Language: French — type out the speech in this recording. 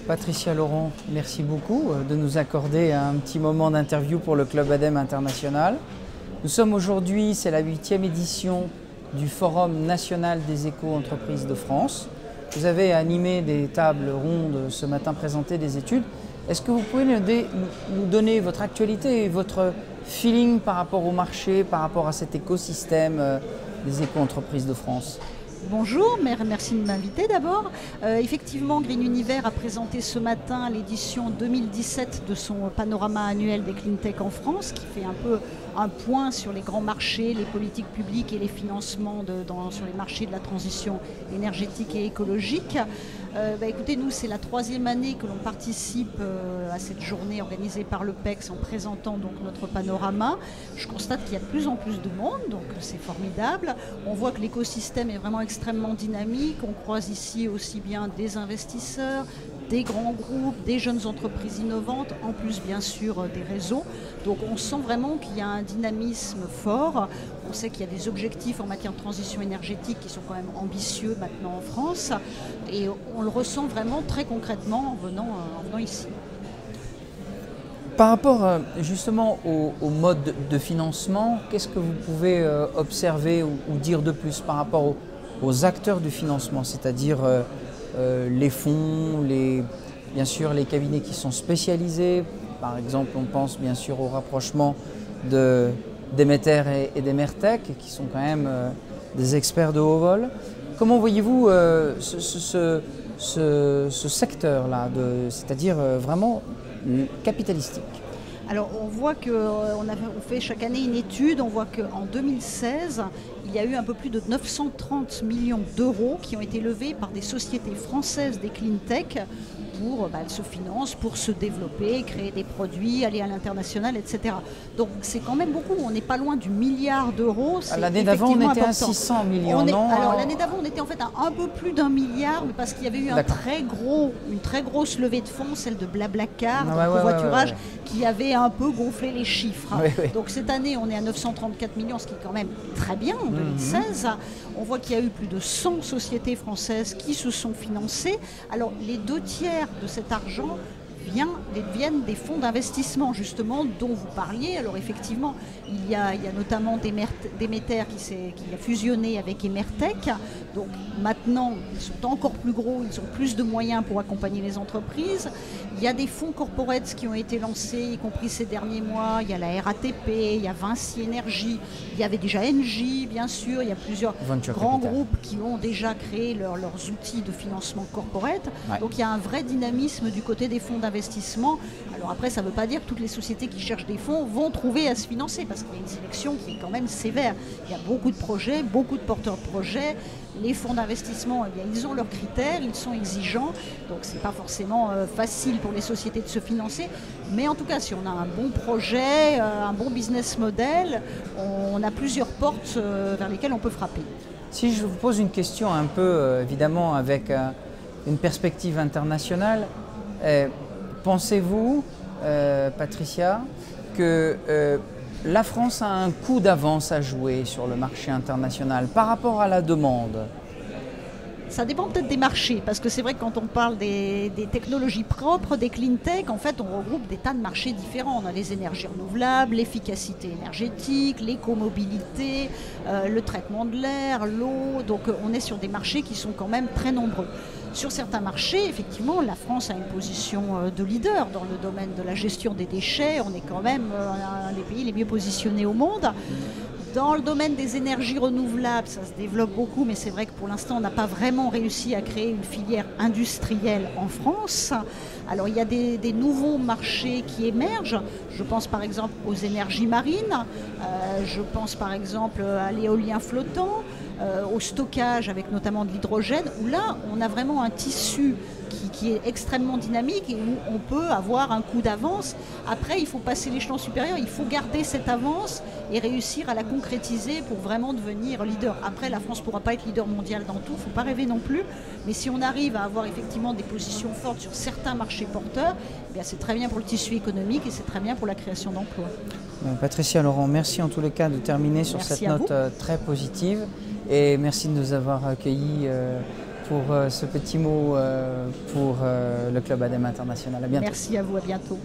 Patricia Laurent, merci beaucoup de nous accorder un petit moment d'interview pour le Club ADEME International. Nous sommes aujourd'hui, c'est la 8e édition du Forum national des éco-entreprises de France. Vous avez animé des tables rondes ce matin, présenté des études. Est-ce que vous pouvez nous donner votre actualité et votre feeling par rapport au marché, par rapport à cet écosystème des éco-entreprises de France ? Bonjour, merci de m'inviter d'abord. Effectivement, Green Univers a présenté ce matin l'édition 2017 de son panorama annuel des clean tech en France, qui fait un peu un point sur les grands marchés, les politiques publiques et les financements sur les marchés de la transition énergétique et écologique. Écoutez, nous, c'est la 3e année que l'on participe à cette journée organisée par le PEX en présentant donc notre panorama. Je constate qu'il y a de plus en plus de monde, donc c'est formidable. On voit que l'écosystème est vraiment extrêmement dynamique. On croise ici aussi bien des investisseurs, des grands groupes, des jeunes entreprises innovantes, en plus bien sûr des réseaux. Donc on sent vraiment qu'il y a un dynamisme fort. On sait qu'il y a des objectifs en matière de transition énergétique qui sont quand même ambitieux maintenant en France. Et on le ressent vraiment très concrètement en venant ici. Par rapport justement au mode de financement, qu'est-ce que vous pouvez observer ou dire de plus par rapport aux acteurs du financement, c'est-à-dire les fonds, bien sûr les cabinets qui sont spécialisés, par exemple on pense bien sûr au rapprochement d'Emeter et d'Emertech qui sont quand même des experts de haut vol. Comment voyez-vous ce secteur-là, c'est-à-dire vraiment capitalistique ? Alors on voit qu'on fait chaque année une étude, on voit qu'en 2016, il y a eu un peu plus de 930 millions d'euros qui ont été levés par des sociétés françaises des clean tech pour se financer, pour se développer, créer des produits, aller à l'international, etc. Donc c'est quand même beaucoup, on n'est pas loin du milliard d'euros. L'année d'avant on était à 600 millions, non ? Alors l'année d'avant on était en fait à un peu plus d'1 milliard, mais parce qu'il y avait eu une très grosse levée de fonds, celle de Blablacar, covoiturage, qui avait un peu gonflé les chiffres. Donc cette année on est à 934 millions, ce qui est quand même très bien en 2016. On voit qu'il y a eu plus de 100 sociétés françaises qui se sont financées. Alors les 2/3 de cet argent viennent des fonds d'investissement justement dont vous parliez. Alors effectivement, il y a notamment Demeter qui a fusionné avec Emertech. Donc maintenant, ils sont encore plus gros, ils ont plus de moyens pour accompagner les entreprises. Il y a des fonds corporates qui ont été lancés, y compris ces derniers mois. Il y a la RATP, il y a Vinci Énergie, il y avait déjà Engie, bien sûr. Il y a plusieurs grands groupes qui ont déjà créé leurs outils de financement corporate. Donc il y a un vrai dynamisme du côté des fonds d'investissement. Alors après, ça ne veut pas dire que toutes les sociétés qui cherchent des fonds vont trouver à se financer, parce qu'il y a une sélection qui est quand même sévère. Il y a beaucoup de projets, beaucoup de porteurs de projets. Les fonds d'investissement, ils ont leurs critères, ils sont exigeants, donc ce n'est pas forcément facile pour les sociétés de se financer. Mais en tout cas, si on a un bon projet, un bon business model, on a plusieurs portes vers lesquelles on peut frapper. Si je vous pose une question un peu, évidemment, avec une perspective internationale, pensez-vous, Patricia, que la France a un coup d'avance à jouer sur le marché international par rapport à la demande ? Ça dépend peut-être des marchés, parce que c'est vrai que quand on parle des technologies propres, des clean tech, en fait on regroupe des tas de marchés différents. On a les énergies renouvelables, l'efficacité énergétique, l'écomobilité, le traitement de l'air, l'eau. Donc on est sur des marchés qui sont quand même très nombreux. Sur certains marchés, effectivement, la France a une position de leader dans le domaine de la gestion des déchets. On est quand même un des pays les mieux positionnés au monde. Dans le domaine des énergies renouvelables, ça se développe beaucoup, mais c'est vrai que pour l'instant, on n'a pas vraiment réussi à créer une filière industrielle en France. Alors, il y a des nouveaux marchés qui émergent. Je pense par exemple aux énergies marines, je pense par exemple à l'éolien flottant, au stockage avec notamment de l'hydrogène, où là, on a vraiment un tissu qui est extrêmement dynamique et où on peut avoir un coup d'avance. Après, il faut passer l'échelon supérieur, il faut garder cette avance et réussir à la concrétiser pour vraiment devenir leader. Après, la France ne pourra pas être leader mondial dans tout, il ne faut pas rêver non plus. Mais si on arrive à avoir effectivement des positions fortes sur certains marchés porteurs, eh bien c'est très bien pour le tissu économique et c'est très bien pour la création d'emplois. Patricia Laurent, merci en tous les cas de terminer sur cette note très positive et merci de nous avoir accueillis pour ce petit mot pour le Club ADEME International. À bientôt. Merci à vous, à bientôt.